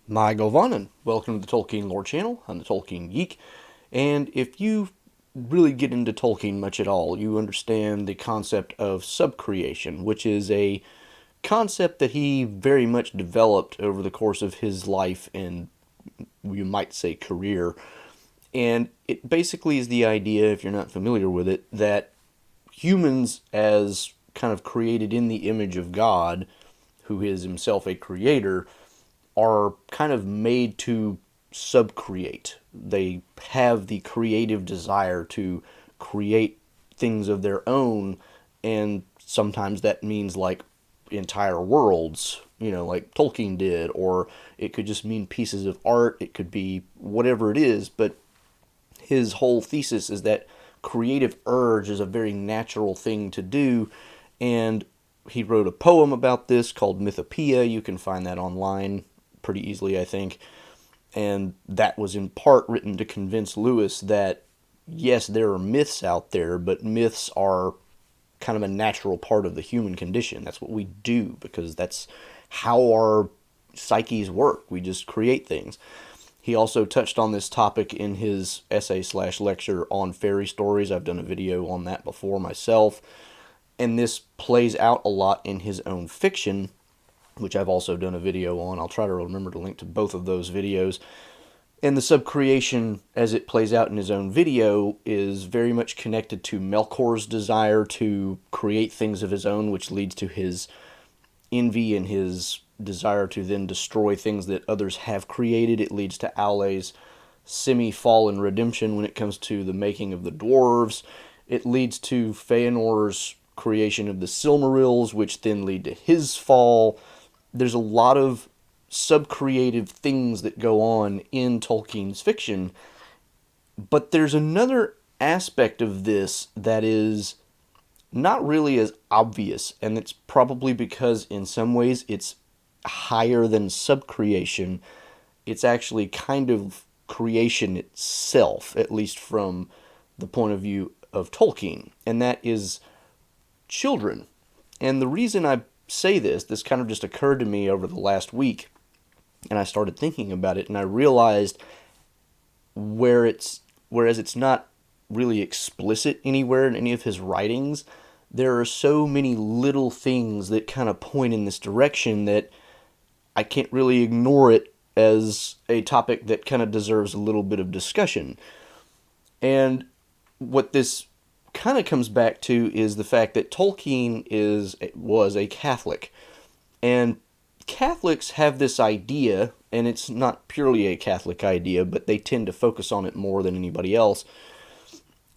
My Govanen. Welcome to the Tolkien Lore Channel. I'm the Tolkien Geek, and if you really get into Tolkien much at all, you understand the concept of subcreation, which is a concept that he very much developed over the course of his life and, you might say, career. And it basically is the idea, if you're not familiar with it, that humans, as kind of created in the image of God, who is himself a creator, are kind of made to subcreate. They have the creative desire to create things of their own, and sometimes that means like entire worlds, like Tolkien did, or it could just mean pieces of art, it could be whatever it is, but his whole thesis is that creative urge is a very natural thing to do, and he wrote a poem about this called Mythopoeia. You can find that online pretty easily, I think. And that was in part written to convince Lewis that, yes, there are myths out there, but myths are kind of a natural part of the human condition. That's what we do because that's how our psyches work. We just create things. He also touched on this topic in his essay slash lecture on fairy stories. I've done a video on that before myself. And this plays out a lot in his own fiction, which I've also done a video on. I'll try to remember to link to both of those videos. And the subcreation, as it plays out in his own video, is very much connected to Melkor's desire to create things of his own, which leads to his envy and his desire to then destroy things that others have created. It leads to Aule's semi-fallen redemption when it comes to the making of the dwarves. It leads to Feanor's creation of the Silmarils, which then lead to his fall. There's a lot of subcreative things that go on in Tolkien's fiction, but there's another aspect of this that is not really as obvious, and it's probably because in some ways it's higher than subcreation. It's actually kind of creation itself, at least from the point of view of Tolkien, and that is children. And the reason I say this kind of just occurred to me over the last week, and I started thinking about it, and I realized whereas it's not really explicit anywhere in any of his writings, there are so many little things that kind of point in this direction that I can't really ignore it as a topic that kind of deserves a little bit of discussion. And what this kind of comes back to is the fact that Tolkien was a Catholic. And Catholics have this idea, and it's not purely a Catholic idea, but they tend to focus on it more than anybody else,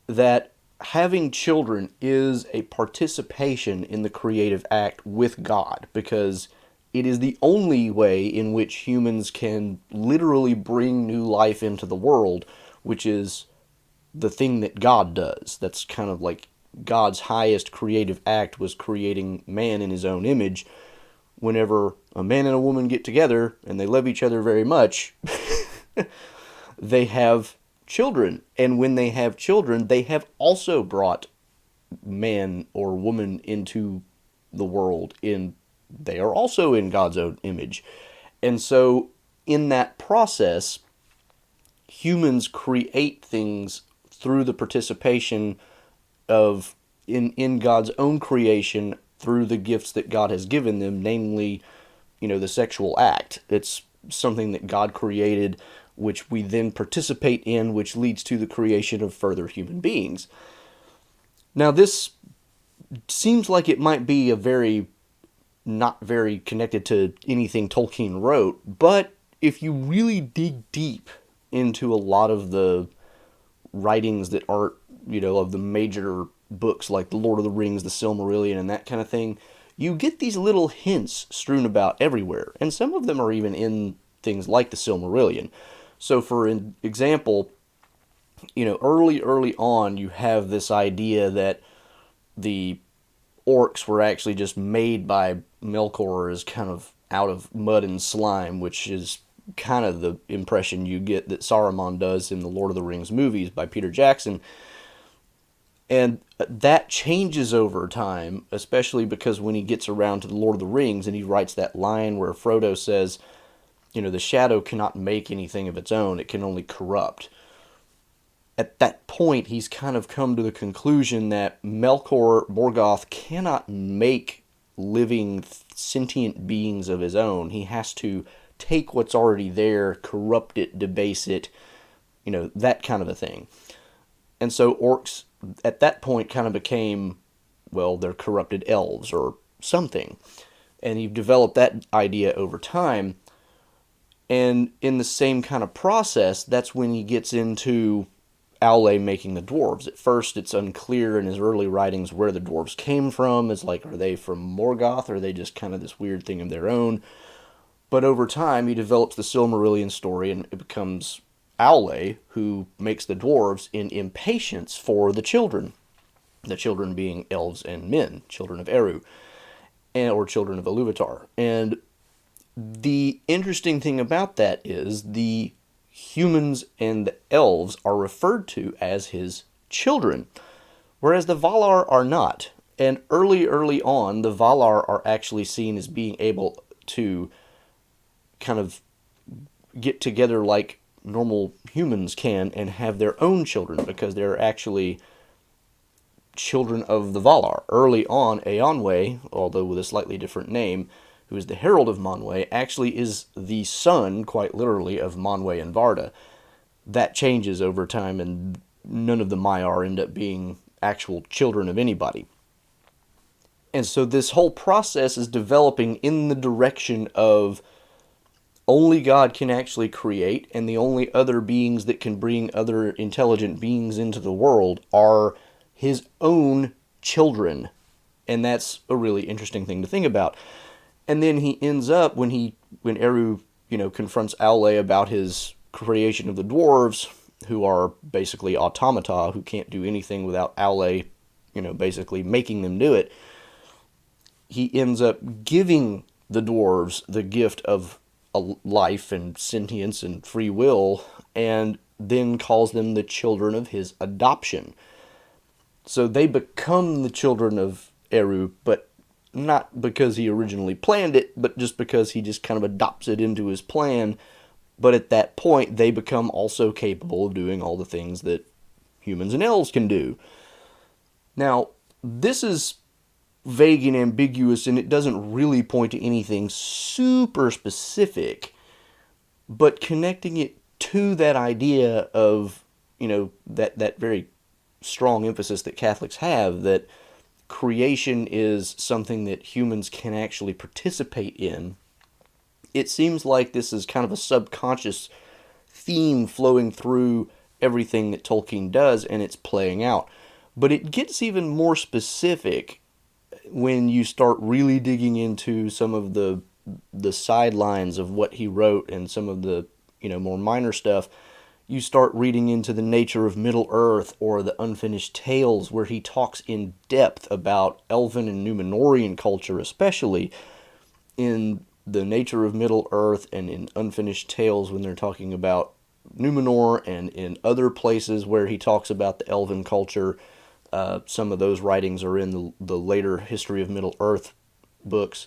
that having children is a participation in the creative act with God, because it is the only way in which humans can literally bring new life into the world, which is the thing that God does. That's kind of like God's highest creative act was creating man in his own image. Whenever a man and a woman get together and they love each other very much, they have children. And when they have children, they have also brought man or woman into the world. They are also in God's own image. And so in that process, humans create things through the participation of in God's own creation through the gifts that God has given them, namely, the sexual act. It's something that God created, which we then participate in, which leads to the creation of further human beings. Now, this seems like it might be not very connected to anything Tolkien wrote, but if you really dig deep into a lot of the writings that aren't, of the major books like The Lord of the Rings, The Silmarillion, and that kind of thing, you get these little hints strewn about everywhere. And some of them are even in things like The Silmarillion. So, for example, early on, you have this idea that the orcs were actually just made by Melkor as kind of out of mud and slime, which is kind of the impression you get that Saruman does in the Lord of the Rings movies by Peter Jackson. And that changes over time, especially because when he gets around to the Lord of the Rings and he writes that line where Frodo says, the shadow cannot make anything of its own, it can only corrupt. At that point, he's kind of come to the conclusion that Melkor Morgoth cannot make living sentient beings of his own. He has to take what's already there, corrupt it, debase it, that kind of a thing. And so orcs at that point kind of became, well, they're corrupted elves or something. And he developed that idea over time. And in the same kind of process, that's when he gets into Aule making the dwarves. At first, it's unclear in his early writings where the dwarves came from. It's like, are they from Morgoth, or are they just kind of this weird thing of their own? But over time, he develops the Silmarillion story, and it becomes Aule who makes the dwarves in impatience for the children being elves and men, children of Eru, or children of Iluvatar. And the interesting thing about that is the humans and the elves are referred to as his children, whereas the Valar are not. And early on, the Valar are actually seen as being able to kind of get together like normal humans can and have their own children, because they're actually children of the Valar. Early on, Eonwe, although with a slightly different name, who is the herald of Manwë, actually is the son, quite literally, of Manwë and Varda. That changes over time, and none of the Maiar end up being actual children of anybody. And so this whole process is developing in the direction of only God can actually create, and the only other beings that can bring other intelligent beings into the world are his own children. And that's a really interesting thing to think about. And then he ends up, when Eru, confronts Aule about his creation of the dwarves, who are basically automata, who can't do anything without Aule, basically making them do it, he ends up giving the dwarves the gift of a life and sentience and free will, and then calls them the children of his adoption. So they become the children of Eru, but not because he originally planned it, but just because he just kind of adopts it into his plan. But at that point, they become also capable of doing all the things that humans and elves can do. Now, this is vague and ambiguous, and it doesn't really point to anything super specific, but connecting it to that idea of, that very strong emphasis that Catholics have, that creation is something that humans can actually participate in. It seems like this is kind of a subconscious theme flowing through everything that Tolkien does, and it's playing out. But it gets even more specific when you start really digging into some of the sidelines of what he wrote and some of the more minor stuff. You start reading into the nature of Middle-earth or the Unfinished Tales, where he talks in depth about Elven and Númenórean culture, especially in the nature of Middle-earth, and in Unfinished Tales when they're talking about Númenor, and in other places where he talks about the Elven culture. Some of those writings are in the later History of Middle-earth books.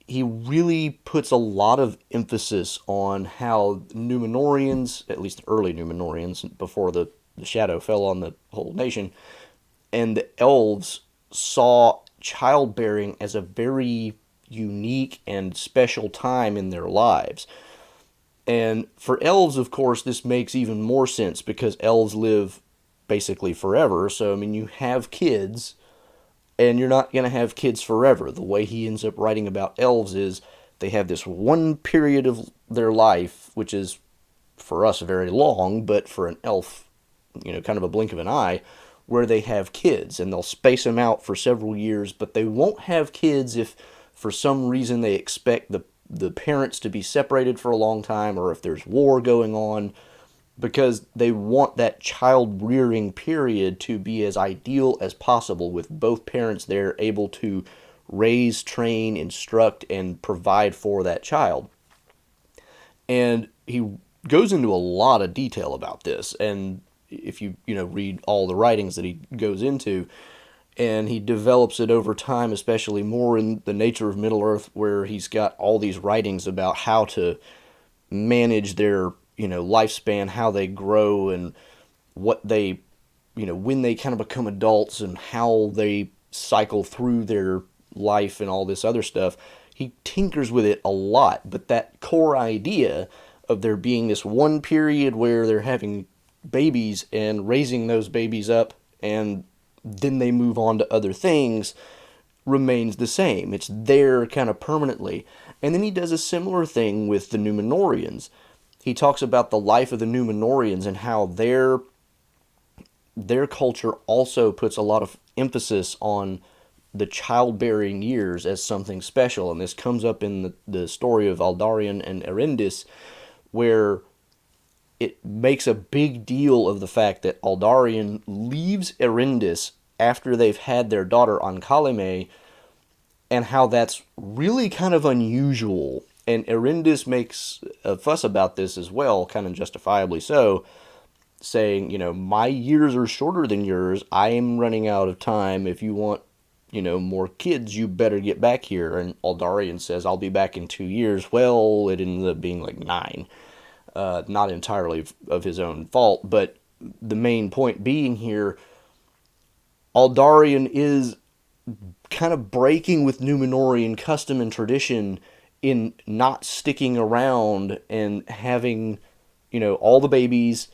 He really puts a lot of emphasis on how Númenóreans, at least the early Númenóreans, before the shadow fell on the whole nation, and the elves saw childbearing as a very unique and special time in their lives. And for elves, of course, this makes even more sense, because elves live basically forever. So, you have kids, and you're not going to have kids forever. The way he ends up writing about elves is they have this one period of their life, which is, for us, very long, but for an elf, kind of a blink of an eye, where they have kids, and they'll space them out for several years, but they won't have kids if, for some reason, they expect the parents to be separated for a long time, or if there's war going on, because they want that child rearing period to be as ideal as possible, with both parents there able to raise, train, instruct, and provide for that child. And he goes into a lot of detail about this, and if you read all the writings that he goes into, and he develops it over time, especially more in the nature of Middle Earth, where he's got all these writings about how to manage their lifespan, how they grow, and what they when they kind of become adults and how they cycle through their life and all this other stuff. He tinkers with it a lot, but that core idea of there being this one period where they're having babies and raising those babies up, and then they move on to other things, remains the same. It's there kind of permanently. And then he does a similar thing with the Numenorians. He talks about the life of the Numenorians and how their culture also puts a lot of emphasis on the childbearing years as something special. And this comes up in the story of Aldarion and Erendis, where it makes a big deal of the fact that Aldarion leaves Erendis after they've had their daughter Ankalime, and how that's really kind of unusual. And Erendis makes a fuss about this as well, kind of justifiably so, saying, my years are shorter than yours. I am running out of time. If you want, more kids, you better get back here. And Aldarion says, I'll be back in 2 years. Well, it ended up being like 9. Not entirely of his own fault, but the main point being here, Aldarion is kind of breaking with Numenorian custom and tradition in not sticking around and having, all the babies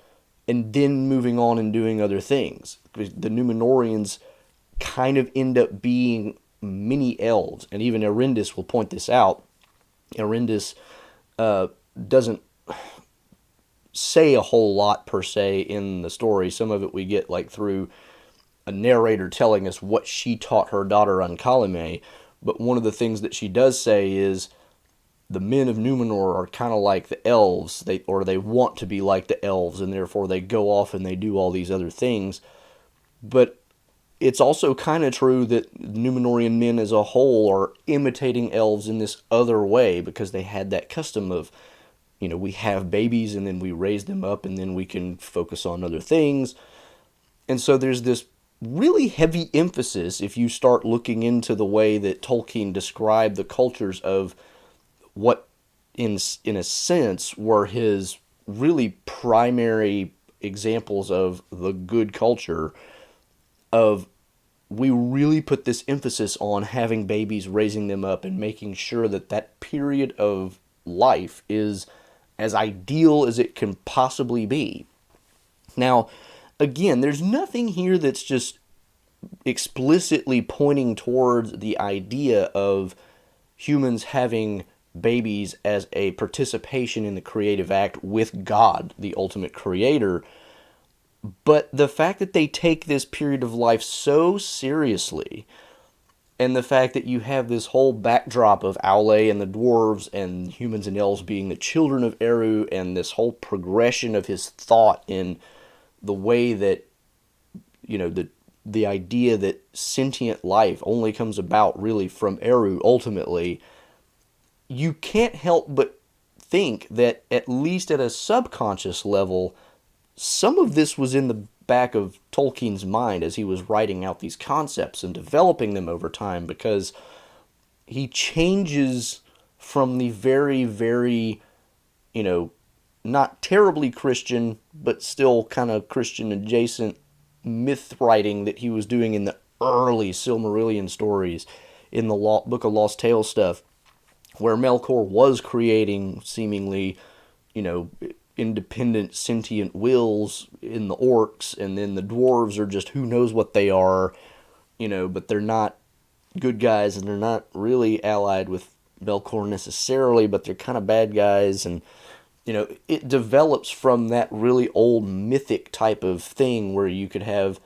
and then moving on and doing other things. The Numenorians kind of end up being mini elves, and even Erendis will point this out. Erendis doesn't say a whole lot per se in the story. Some of it we get like through a narrator telling us what she taught her daughter Ankalime, but one of the things that she does say is the men of Numenor are kind of like the elves, they want to be like the elves, and therefore they go off and they do all these other things. But it's also kind of true that Numenorian men as a whole are imitating elves in this other way, because they had that custom of, we have babies and then we raise them up and then we can focus on other things. And so there's this really heavy emphasis, if you start looking into the way that Tolkien described the cultures of what in a sense were his really primary examples of the good culture, of we really put this emphasis on having babies, raising them up, and making sure that that period of life is as ideal as it can possibly be. Now, again, there's nothing here that's just explicitly pointing towards the idea of humans having babies as a participation in the creative act with God, the ultimate creator. But the fact that they take this period of life so seriously, and the fact that you have this whole backdrop of Aule and the dwarves and humans and elves being the children of Eru, and this whole progression of his thought in the way that, the idea that sentient life only comes about really from Eru ultimately, you can't help but think that, at least at a subconscious level, some of this was in the back of Tolkien's mind as he was writing out these concepts and developing them over time, because he changes from the very, very, not terribly Christian, but still kind of Christian adjacent myth writing that he was doing in the early Silmarillion stories, in the Book of Lost Tales stuff, where Melkor was creating seemingly, independent sentient wills in the orcs, and then the dwarves are just who knows what they are, but they're not good guys, and they're not really allied with Melkor necessarily, but they're kind of bad guys. And it develops from that really old mythic type of thing where you could have,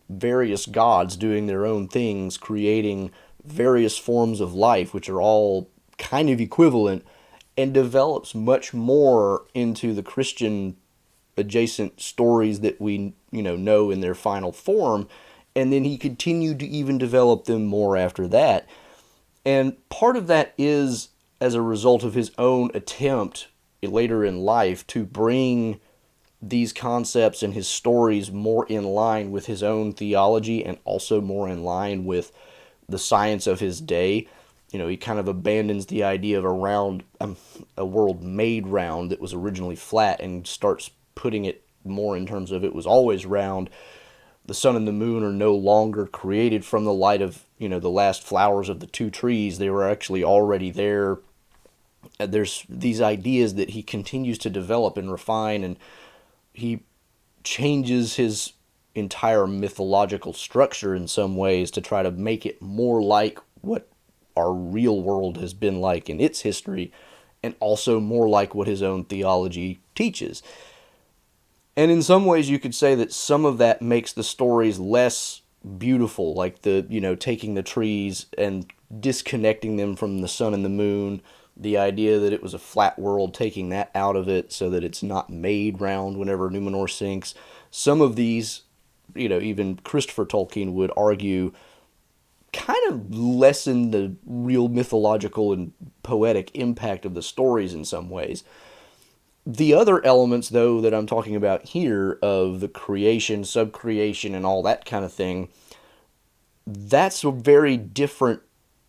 various gods doing their own things, creating various forms of life, which are all kind of equivalent, and develops much more into the Christian adjacent stories that we, know in their final form. And then he continued to even develop them more after that. And part of that is as a result of his own attempt later in life to bring these concepts and his stories more in line with his own theology and also more in line with the science of his day. He kind of abandons the idea of a world made round that was originally flat and starts putting it more in terms of it was always round. The sun and the moon are no longer created from the light of, the last flowers of the two trees. They were actually already there. There's these ideas that he continues to develop and refine, and he changes his entire mythological structure in some ways to try to make it more like what our real world has been like in its history, and also more like what his own theology teaches. And in some ways you could say that some of that makes the stories less beautiful, like taking the trees and disconnecting them from the sun and the moon, the idea that it was a flat world, taking that out of it so that it's not made round whenever Numenor sinks. Some of these, even Christopher Tolkien would argue, kind of lessen the real mythological and poetic impact of the stories in some ways. The other elements, though, that I'm talking about here of the creation, subcreation, and all that kind of thing, that's a very different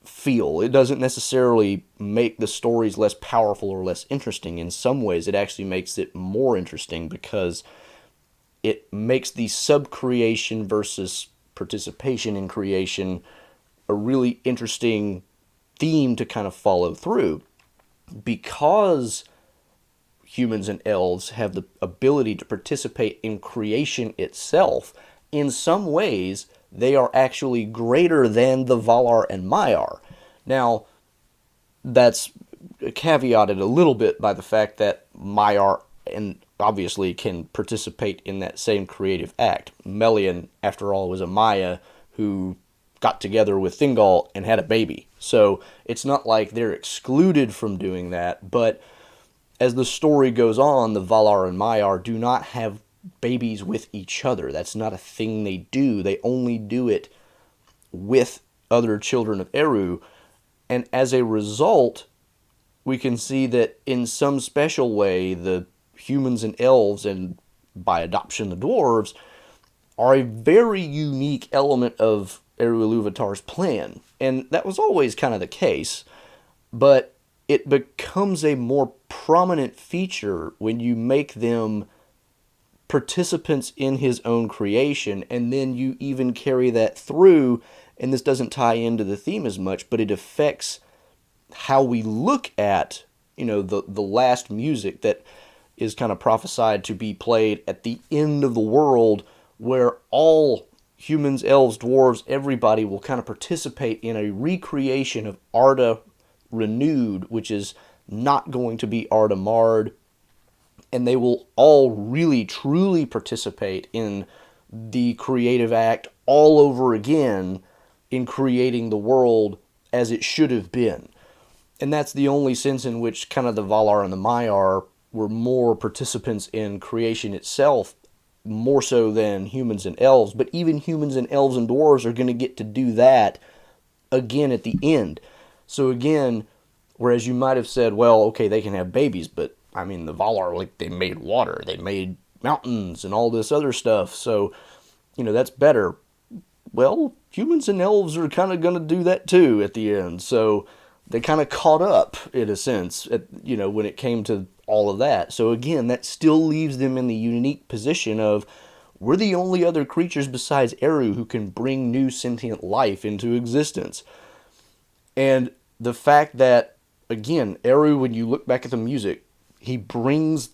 feel. It doesn't necessarily make the stories less powerful or less interesting. In some ways, it actually makes it more interesting because it makes the subcreation versus participation in creation a really interesting theme to kind of follow through. Because humans and elves have the ability to participate in creation itself, in some ways, they are actually greater than the Valar and Maiar. Now, that's caveated a little bit by the fact that Maiar and obviously can participate in that same creative act. Melian, after all, was a Maya who got together with Thingol and had a baby. So it's not like they're excluded from doing that, but as the story goes on, the Valar and Maiar do not have babies with each other. That's not a thing they do. They only do it with other children of Eru. And as a result, we can see that in some special way, the humans and elves, and by adoption the dwarves, are a very unique element of Eru Ilúvatar's plan. And that was always kind of the case, but it becomes a more prominent feature when you make them participants in his own creation, and then you even carry that through, and this doesn't tie into the theme as much, but it affects how we look at, the last music that is kind of prophesied to be played at the end of the world, where all humans, elves, dwarves, everybody will kind of participate in a recreation of Arda renewed, which is not going to be Arda marred, and they will all really truly participate in the creative act all over again in creating the world as it should have been. And that's the only sense in which kind of the Valar and the Maiar were more participants in creation itself, more so than humans and elves. But even humans and elves and dwarves are going to get to do that again at the end. So again, whereas you might have said, well, okay, they can have babies, but I mean, the Valar, like, they made water, they made mountains and all this other stuff, so, that's better. Well, humans and elves are kind of going to do that too at the end, so they kind of caught up, in a sense, when it came to all of that. So again, that still leaves them in the unique position of, we're the only other creatures besides Eru who can bring new sentient life into existence. And the fact that, again, Eru, when you look back at the music, he brings,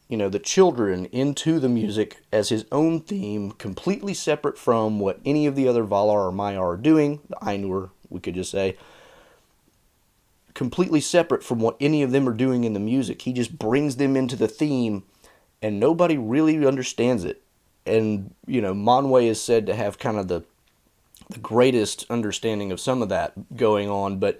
the children into the music as his own theme, completely separate from what any of the other Valar or Maiar are doing, the Ainur, we could just say, completely separate from what any of them are doing in the music. He just brings them into the theme, and nobody really understands it. And, Manwë is said to have kind of the greatest understanding of some of that going on, but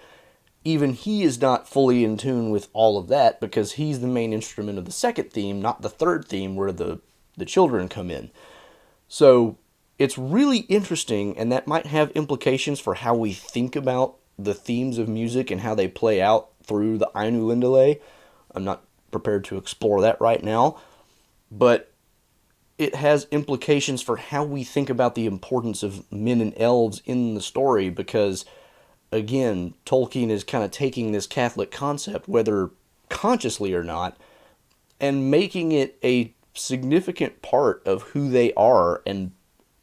even he is not fully in tune with all of that because he's the main instrument of the second theme, not the third theme where the children come in. So it's really interesting, and that might have implications for how we think about the themes of music and how they play out through the Ainulindale. I'm not prepared to explore that right now. but it has implications for how we think about the importance of men and elves in the story, because again, Tolkien is kind of taking this Catholic concept, whether consciously or not, and making it a significant part of who they are, and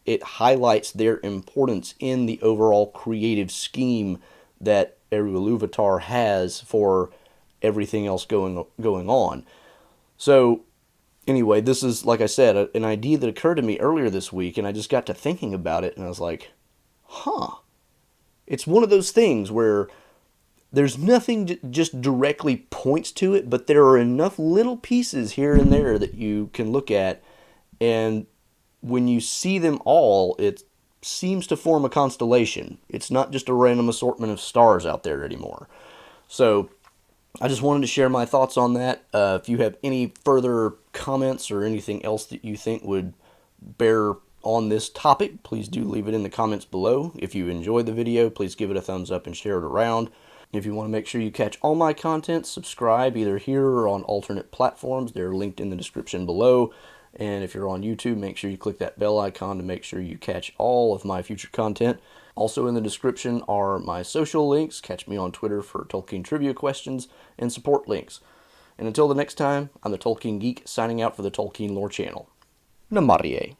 it highlights their importance in the overall creative scheme that Eru Ilúvatar has for everything else going on. So anyway, this is, like I said, an idea that occurred to me earlier this week, and I just got to thinking about it, and I was like, huh. It's one of those things where there's nothing that just directly points to it, but there are enough little pieces here and there that you can look at, and when you see them all, it seems to form a constellation. It's not just a random assortment of stars out there anymore. So I just wanted to share my thoughts on that. If you have any further comments or anything else that you think would bear on this topic, please do leave it in the comments below. If you enjoyed the video, please give it a thumbs up and share it around. If you want to make sure you catch all my content, subscribe either here or on alternate platforms. They're linked in the description below. And if you're on YouTube, make sure you click that bell icon to make sure you catch all of my future content. Also in the description are my social links. Catch me on Twitter for Tolkien trivia questions and support links. And until the next time, I'm the Tolkien Geek, signing out for the Tolkien Lore Channel. Namarie.